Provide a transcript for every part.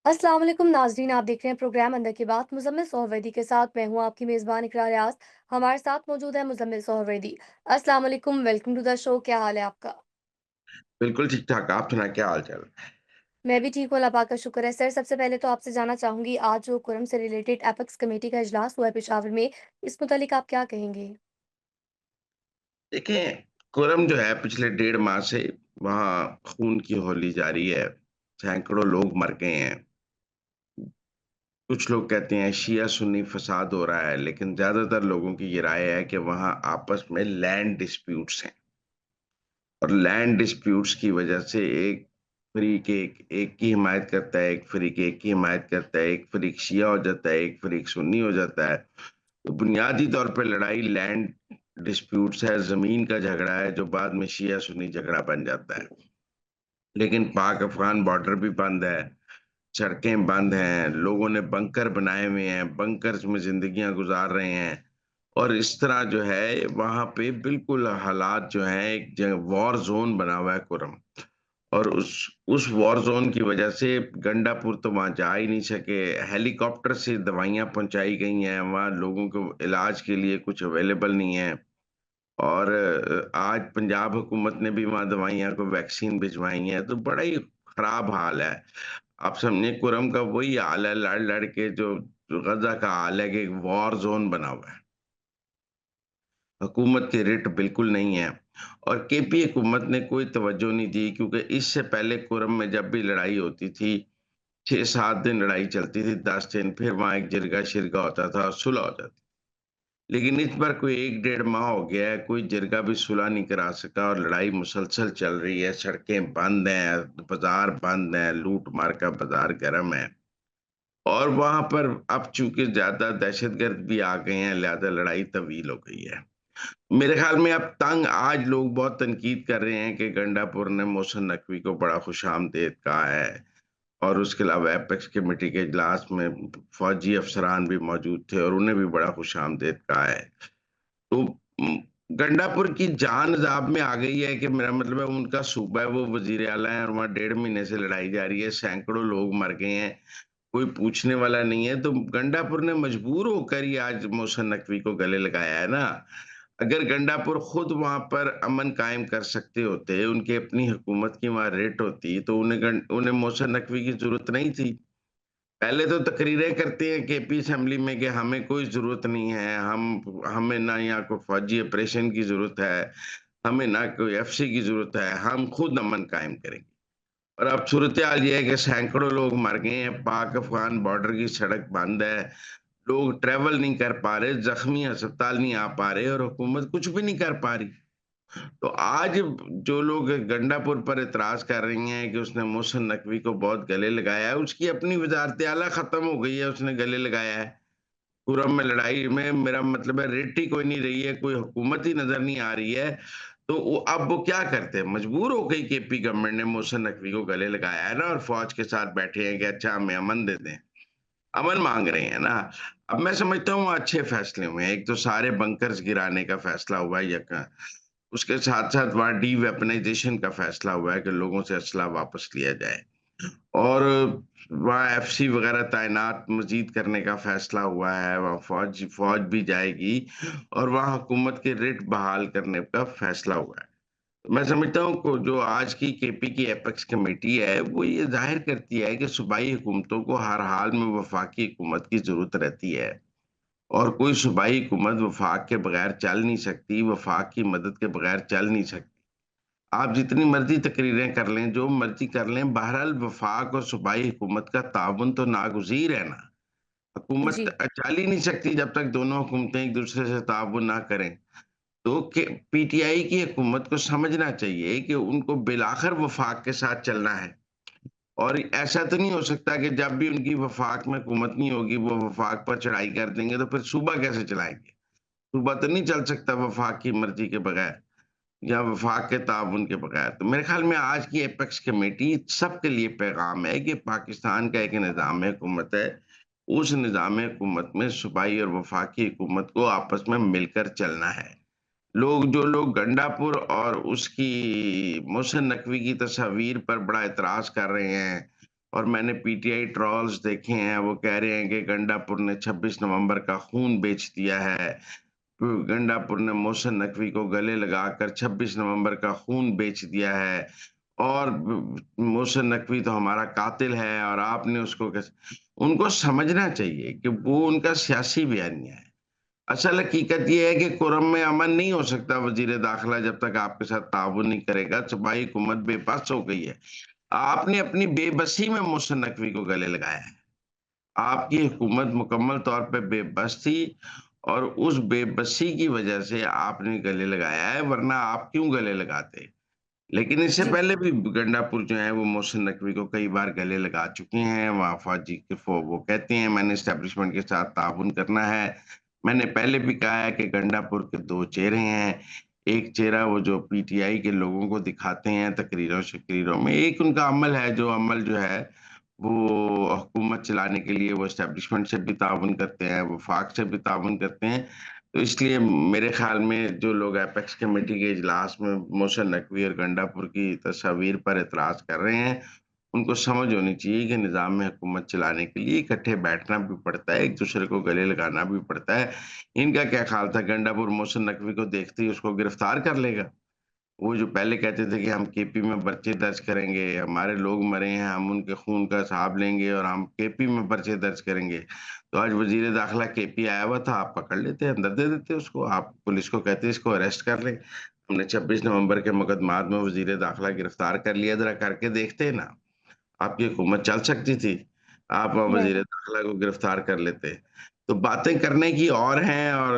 अस्सलाम वालेकुम नाजरीन, आप देख रहे हैं प्रोग्राम अंदर की बात मुजम्मिल सोहरवर्दी के साथ। मैं हूं आपकी मेज़बान इकरार रियाज। हमारे साथ मौजूद है मुजम्मिल सोहरवर्दी। अस्सलाम वालेकुम, वेलकम टू द शो। क्या हाल है आपका? बिल्कुल ठीक-ठाक, आप सुनाएँ क्या हाल-चाल? मैं भी ठीक हूँ, अल्लाह पाक का शुक्र है। सर, सबसे पहले तो आपसे जानना चाहूंगी, आज जो कुरम से रिलेटेड एपेक्स कमेटी का इजलास हुआ है पेशावर में, इस मुतालिक आप क्या कहेंगे? देखिए, कोरम जो है पिछले डेढ़ माह से वहाँ खून की होली जारी है। सैकड़ों लोग मर गए हैं। कुछ लोग कहते हैं शिया-सुन्नी फसाद हो रहा है, लेकिन ज़्यादातर लोगों की ये राय है कि वहाँ आपस में लैंड डिस्प्यूट्स हैं और लैंड डिस्प्यूट्स की वजह से एक फ़रीक एक एक की हिमायत करता है, एक फ़रीक एक की हिमायत करता है, एक फ़रीक शिया हो जाता है, एक फ़रीक सुन्नी हो जाता है। तो बुनियादी तौर पे लड़ाई लैंड डिस्प्यूट्स है, ज़मीन का झगड़ा है, जो बाद में शिया-सुन्नी झगड़ा बन जाता है। लेकिन पाक-अफ़गान बॉर्डर भी बंद है, सड़कें बंद हैं, लोगों ने बंकर बनाए हुए हैं, बंकर्स में ज़िंदगियाँ गुज़ार रहे हैं और इस तरह जो है वहाँ पे बिल्कुल हालात जो हैं एक वॉर ज़ोन बना हुआ है कुरम। और उस वॉर ज़ोन की वजह से गंडापुर तो वहाँ जा ही नहीं सके। हेलीकॉप्टर से दवाइयाँ पहुँचाई गई हैं, वहाँ लोगों को इलाज के लिए कुछ अवेलेबल नहीं है। और आज पंजाब हुकूमत ने भी वहाँ दवाइयाँ को वैक्सीन भिजवाई हैं, तो बड़ा ही खराब हाल है। आप समझिए कुरम का वही हाल है, लड़-लड़ के जो गज़ा का हाल है कि एक वॉर ज़ोन बना हुआ है। हुकूमत की रिट बिल्कुल नहीं है और केपी हुकूमत ने कोई तवज्जो नहीं दी क्योंकि इससे पहले कुरम में जब भी लड़ाई होती थी 6-7 दिन लड़ाई चलती थी, 10 दिन फिर वहाँ एक जिरगा-शिरगा होता था और सुलह हो जाती। लेकिन इस बार कोई 1 डेढ़ माह हो गया है, कोई जिरगा भी सुलह नहीं करा सका और लड़ाई मुसलसल चल रही है, सड़कें बंद हैं, बाज़ार बंद हैं, लूट-मार का बाज़ार गरम है। और वहाँ पर अब चूँकि ज़्यादा दहशतगर्द भी आ गए हैं, लिहाज़ा लड़ाई तवील हो गई है। मेरे ख़्याल में अब तंग आज लोग बहुत तनकीद कर रहे हैं कि गंडापुर ने मोहसिन नकवी को बड़ा खुशामदीद कहा है और उसके अलावा एपेक्स कमेटी के इजलास में फ़ौजी अफ़सरान भी मौजूद थे और उन्हें भी बड़ा खुशामदीद कहा है। तो गंडापुर की जान अज़ाब में आ गई है कि मेरा मतलब है उनका सूबा है, वो वज़ीर आला है और वहाँ डेढ़ महीने से लड़ाई जारी है, सैकड़ों लोग मर गए हैं, कोई पूछने वाला नहीं है। तो गंडापुर ने मजबूर होकर ही आज मोहसिन नकवी को गले लगाया है ना। अगर गंडापुर खुद वहाँ पर अमन कायम कर सकते होते, उनकी अपनी हुकूमत की वहाँ रेट होती, तो उन्हें मोहसिन नकवी की ज़रूरत नहीं थी। पहले तो तकरीरें करते हैं केपी असेंबली में कि हमें कोई ज़रूरत नहीं है, हमें ना यहाँ कोई फ़ौजी ऑपरेशन की ज़रूरत है, हमें ना कोई एफसी की ज़रूरत है, हम खुद अमन कायम करेंगे। और अब सूरत-ए-हाल ये है कि सैकड़ों लोग मर गए हैं, पाक-अफ़गान बॉर्डर की सड़क बंद है, लोग ट्रैवल नहीं कर पा रहे, ज़ख्मी अस्पताल नहीं आ पा रहे और हुकूमत कुछ भी नहीं कर पा रही। तो आज जो लोग गंडापुर पर इतराज़ कर रही हैं कि उसने मोहसिन नकवी को बहुत गले लगाया है, उसकी अपनी वज़ारत आला ख़त्म हो गई है, उसने गले लगाया है। पूरब में लड़ाई में मेरा मतलब है रेट ही कोई नहीं रही है, कोई हुकूमत ही नज़र नहीं आ रही है। तो वो क्या करते हैं, मजबूर हो गई केपी गवर्नमेंट ने मोहसिन नकवी को गले लगाया है ना और फ़ौज के साथ बैठे हैं कि अच्छा हमें अमन दे दें। अमन माँग रहे हैं ना। अब मैं समझता हूँ अच्छे फैसले हुए हैं। एक तो सारे बंकर्स गिराने का फैसला हुआ है यका उसके साथ-साथ वहाँ डी-वेपनाइज़ेशन का फैसला हुआ है कि लोगों से असला वापस लिया जाए और वहाँ एफसी वग़ैरह तैनात मज़ीद करने का फैसला हुआ है, वहाँ फ़ौज फ़ौज भी जाएगी और वहाँ हुकूमत के रिट बहाल करने का फैसला हुआ है। मैं समझता हूँ को जो आज की केपी की एपेक्स कमेटी है, वो ये ज़ाहिर करती है कि सूबाई हुकूमतों को हर हाल में वफ़ाकी हुकूमत की ज़रूरत रहती है और कोई सूबाई हुकूमत वफ़ाक के बगैर चल नहीं सकती, वफ़ाक की मदद के बगैर चल नहीं सकती। आप जितनी मर्ज़ी तकरीरें कर लें, जो मर्ज़ी कर लें, बहरहाल वफ़ाक और सूबाई हुकूमत का ताउन तो नागुज़ीर है ना। हुकूमत जी। चल ही नहीं सकती जब तक दोनों हुकूमतें एक-दूसरे से ताउन ना करें। तो के पीटीआई की हुकूमत को समझना चाहिए कि उनको बिलाखिर वफ़ाक के साथ चलना है और ऐसा तो नहीं हो सकता कि जब भी उनकी वफ़ाक में हुकूमत नहीं होगी, वो वफ़ाक पर चढ़ाई कर देंगे, तो फिर सूबा कैसे चलाएँगे? सूबा तो नहीं चल सकता वफ़ाक की मर्ज़ी के बगैर। या वफ़ाक के ताउन के बगैर। तो मेरे ख़्याल में आज की एपेक्स कमेटी सबके लिए पैगाम है कि पाकिस्तान का एक निज़ाम हुकूमत है, उस निज़ाम हुकूमत में सूबाई और वफ़ाकी हुकूमत को आपस में मिलकर चलना है। जो लोग गंडापुर और उसकी मोहसिन नकवी की तस्वीर पर बड़ा एतराज़ कर रहे हैं और मैंने पीटीआई ट्रोल्स देखे हैं, वो कह रहे हैं कि गंडापुर ने 26 नवंबर का खून बेच दिया है। गंडापुर ने मोहसिन नकवी को गले लगाकर 26 नवंबर का खून बेच दिया है और मोहसिन नकवी तो हमारा कातिल है और आपने उसको कैसे। उनको समझना चाहिए कि वो उनका सियासी बयानिया है। असल हकीकत ये है कि कुरम में अमन नहीं हो सकता वजीर दाखिला जब तक आपके साथ ताउन नहीं करेगा। सूबाई हुकूमत बेबस हो गई है। आपने अपनी बेबसी में मोहसिन नकवी को गले लगाया है। आपकी हुकूमत मुकम्मल तौर पे बेबस थी और उस बेबसी की वजह से आपने गले लगाया है, वरना आप क्यों गले लगाते? लेकिन इससे जी, पहले भी गंडापुर जो है वो मोहसिन नकवी को कई बार गले लगा चुके हैं। वहाँ फौजी के वो कहते हैं मैंने एस्टेब्लिशमेंट के साथ ताउन करना है। मैंने पहले भी कहा है कि गंडापुर के 2 चेहरे हैं। एक चेहरा वो जो पीटीआई के लोगों को दिखाते हैं तकरीरों-शकीरों में, एक उनका अमल है जो अमल जो है वो हुकूमत चलाने के लिए वो एस्टेब्लिशमेंट से भी ताउन करते हैं, वफाक से भी ताउन करते हैं। तो इसलिए मेरे ख़्याल में जो लोग एपेक्स कमेटी के इजलास में मोहसिन नकवी और गंडापुर की तस्वीर पर एतराज़ कर रहे हैं, उनको समझ होनी चाहिए कि निज़ाम में हुकूमत चलाने के लिए इकट्ठे बैठना भी पड़ता है, एक-दूसरे को गले लगाना भी पड़ता है। इनका क्या ख़्याल था गंडापुर मोहसिन नकवी को देखते ही उसको गिरफ्तार कर लेगा? वो जो पहले कहते थे कि हम केपी में पर्चे दर्ज करेंगे, हमारे लोग मरे हैं, हम उनके खून का हिसाब लेंगे और हम केपी में पर्चे दर्ज करेंगे। तो आज वज़ीर दाखिला केपी आया हुआ था, आप पकड़ लेते, अंदर दे देते उसको। आप पुलिस को कहते इसको अरेस्ट कर लें। हमने 26 नवंबर के मुकदमात में वज़ीर दाखिला गिरफ्तार कर लिया, ज़रा करके देखते ना। आपकी हुकूमत चल सकती थी। आप वज़ीर राइट। दाखिला को गिरफ्तार कर लेते। तो बातें करने की और हैं और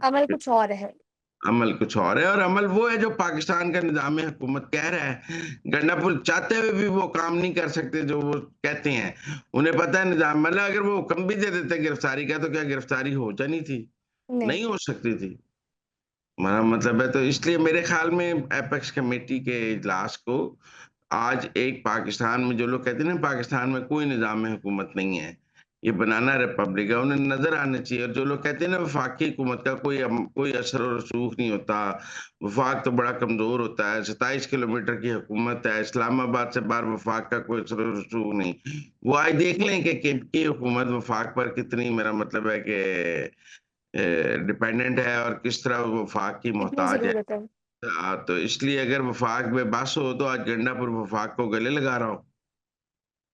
अमल अ कुछ और है। अमल कुछ और है और अमल वो है जो पाकिस्तान का निज़ाम हुकूमत कह रहा है। गंडापुर चाहते हुए भी वो काम नहीं कर सकते जो वो कहते हैं। उन्हें पता है निज़ाम मतलब अगर वो हुक्म भी दे देते गिरफ्तारी का तो क्या गिरफ्तारी हो जानी थी? नहीं, नहीं हो सकती थी। हमारा मतलब है तो इसलिए मेरे ख़्याल में एपेक्स कमेटी के इजलास को आज एक पाकिस्तान में जो लोग कहते हैं ना पाकिस्तान में कोई निज़ाम हुकूमत नहीं है, ये बनाना रिपब्लिक है, उन्हें नज़र आना चाहिए और जो लोग कहते हैं ना वफ़ाकी हुकूमत का कोई असर और रसूख नहीं होता, वफ़ाक तो बड़ा कमज़ोर होता है, 27 किलोमीटर की हुकूमत है, इस्लामाबाद से बाहर वफ़ाक का कोई असर और रसूख नहीं। वो आज देख लें कि की हुकूमत वफ़ाक पर कितनी मेरा मतलब है कि डिपेंडेंट है और किस तरह वो वफ़ाक की कितनी मोहताज है। ज़रूरत है। तो इसलिए अगर वफ़ाक बेबस हो तो आज गंडापुर वफ़ाक को गले लगा रहा हो।